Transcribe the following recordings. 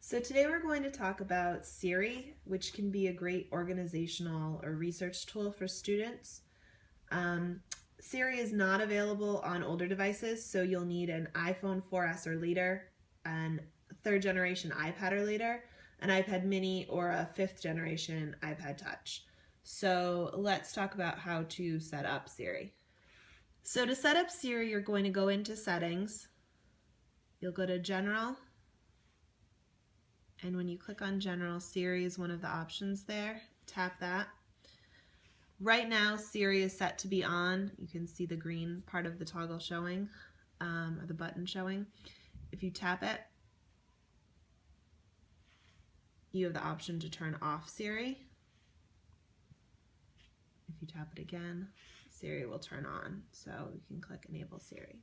So today we're going to talk about Siri, which can be a great organizational or research tool for students. Siri is not available on older devices, so you'll need an iPhone 4S or later, an third generation iPad or later, an iPad mini, or a fifth generation iPad Touch. So let's talk about how to set up Siri. So to set up Siri, you're going to go into Settings. You'll go to General. And when you click on General, Siri is one of the options there. Tap that. Right now, Siri is set to be on. You can see the green part of the toggle showing, or the button showing. If you tap it, you have the option to turn off Siri. If you tap it again, Siri will turn on. So you can click Enable Siri.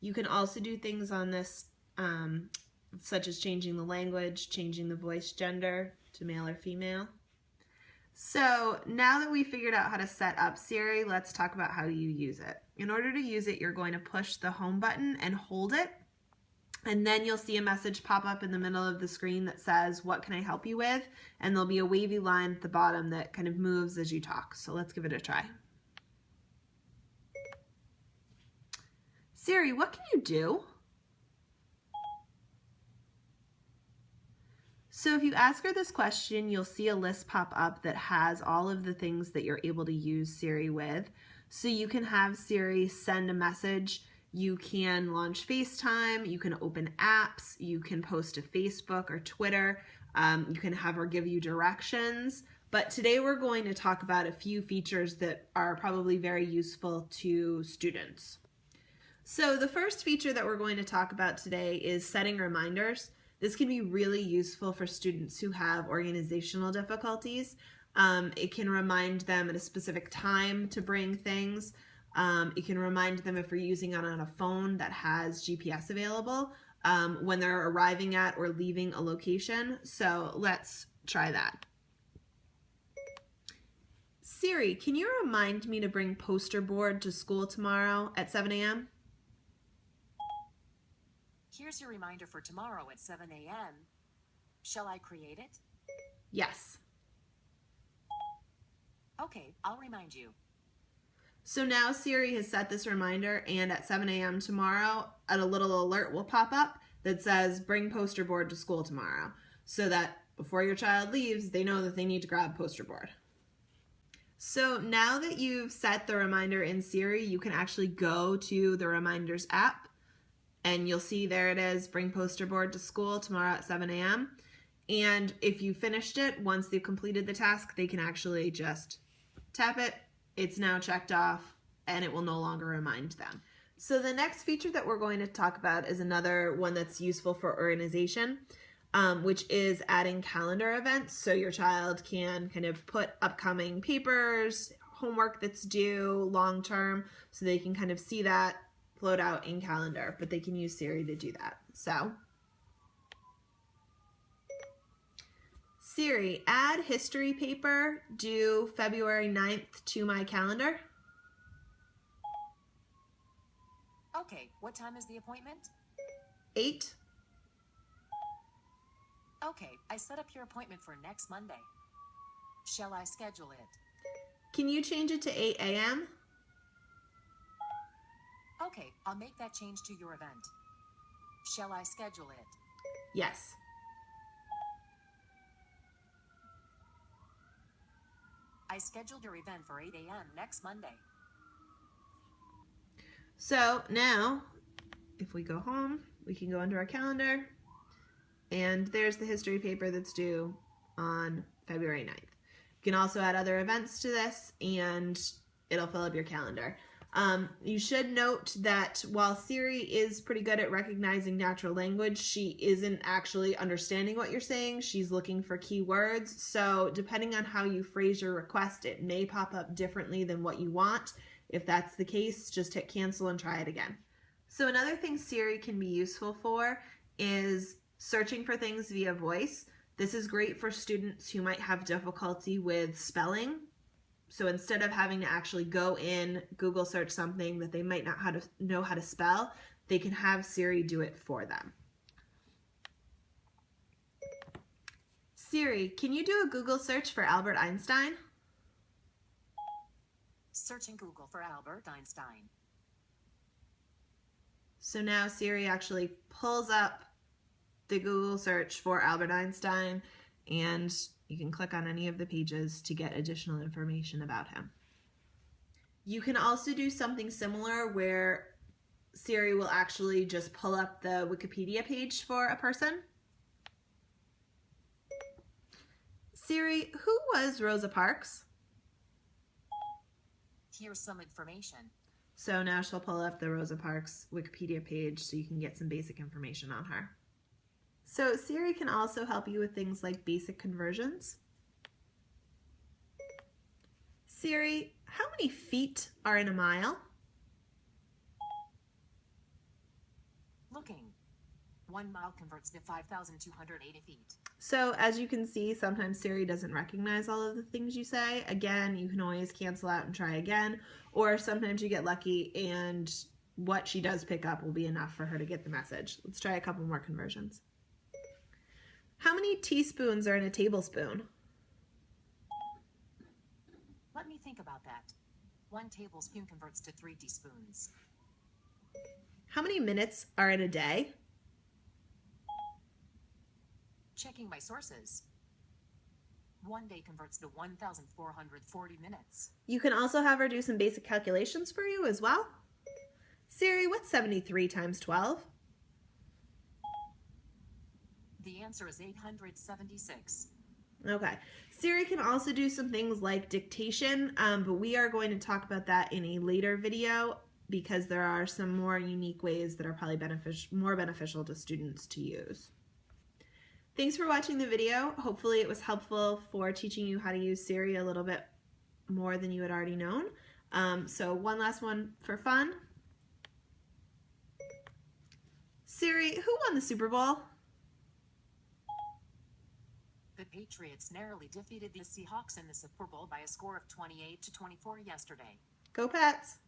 You can also do things on this such as changing the language, changing the voice gender to male or female. So now that we figured out how to set up Siri, let's talk about how you use it. In order to use it, you're going to push the home button and hold it, and then you'll see a message pop up in the middle of the screen that says, "What can I help you with?" And there'll be a wavy line at the bottom that kind of moves as you talk. So let's give it a try. Siri, what can you do? So if you ask her this question, you'll see a list pop up that has all of the things that you're able to use Siri with. So you can have Siri send a message, you can launch FaceTime, you can open apps, you can post to Facebook or Twitter, you can have her give you directions. But today we're going to talk about a few features that are probably very useful to students. So the first feature that we're going to talk about today is setting reminders. This can be really useful for students who have organizational difficulties. It can remind them at a specific time to bring things. It can remind them if you're using it on a phone that has GPS available when they're arriving at or leaving a location. So let's try that. Siri, can you remind me to bring poster board to school tomorrow at 7 a.m.? Here's your reminder for tomorrow at 7 a.m. Shall I create it? Yes. Okay, I'll remind you. So now Siri has set this reminder, and at 7 a.m. tomorrow, a little alert will pop up that says, "Bring poster board to school tomorrow," so that before your child leaves, they know that they need to grab poster board. So now that you've set the reminder in Siri, you can actually go to the Reminders app, and you'll see there it is, "Bring poster board to school tomorrow at 7 a.m. And if you finished it, once they've completed the task, they can actually just tap it. It's now checked off, and it will no longer remind them. So the next feature that we're going to talk about is another one that's useful for organization, which is adding calendar events. So your child can kind of put upcoming papers, homework that's due long term, so they can kind of see that float out in calendar, but they can use Siri to do that. So Siri, add history paper due February 9th to my calendar. Okay, what time is the appointment? 8. Okay, I set up your appointment for next Monday. Shall I schedule it? Can you change it to 8 a.m.? Okay, I'll make that change to your event. Shall I schedule it? Yes. I scheduled your event for 8 a.m. next Monday. So now, if we go home, we can go into our calendar, and there's the history paper that's due on February 9th. You can also add other events to this, and it'll fill up your calendar. You should note that while Siri is pretty good at recognizing natural language, she isn't actually understanding what you're saying. She's looking for keywords. So depending on how you phrase your request, it may pop up differently than what you want. If that's the case, just hit cancel and try it again. So another thing Siri can be useful for is searching for things via voice. This is great for students who might have difficulty with spelling. So instead of having to actually go in, Google search something that they might not know how to spell, they can have Siri do it for them. Siri, can you do a Google search for Albert Einstein? Searching Google for Albert Einstein. So now Siri actually pulls up the Google search for Albert Einstein, and you can click on any of the pages to get additional information about him. You can also do something similar where Siri will actually just pull up the Wikipedia page for a person. Siri, who was Rosa Parks? Here's some information. So now she'll pull up the Rosa Parks Wikipedia page so you can get some basic information on her. So Siri can also help you with things like basic conversions. Siri, how many feet are in a mile? Looking. 1 mile converts to 5,280 feet. So as you can see, sometimes Siri doesn't recognize all of the things you say. Again, you can always cancel out and try again, or sometimes you get lucky and what she does pick up will be enough for her to get the message. Let's try a couple more conversions. How many teaspoons are in a tablespoon? Let me think about that. 1 tablespoon converts to 3 teaspoons. How many minutes are in a day? Checking my sources. 1 day converts to 1,440 minutes. You can also have her do some basic calculations for you as well. Siri, what's 73 times 12? The answer is 876. Okay. Siri can also do some things like dictation, but we are going to talk about that in a later video because there are some more unique ways that are probably more beneficial to students to use. Thanks for watching the video. Hopefully it was helpful for teaching you how to use Siri a little bit more than you had already known. So one last one for fun. Siri, who won the Super Bowl? The Patriots narrowly defeated the Seahawks in the Super Bowl by a score of 28-24 yesterday. Go Pats!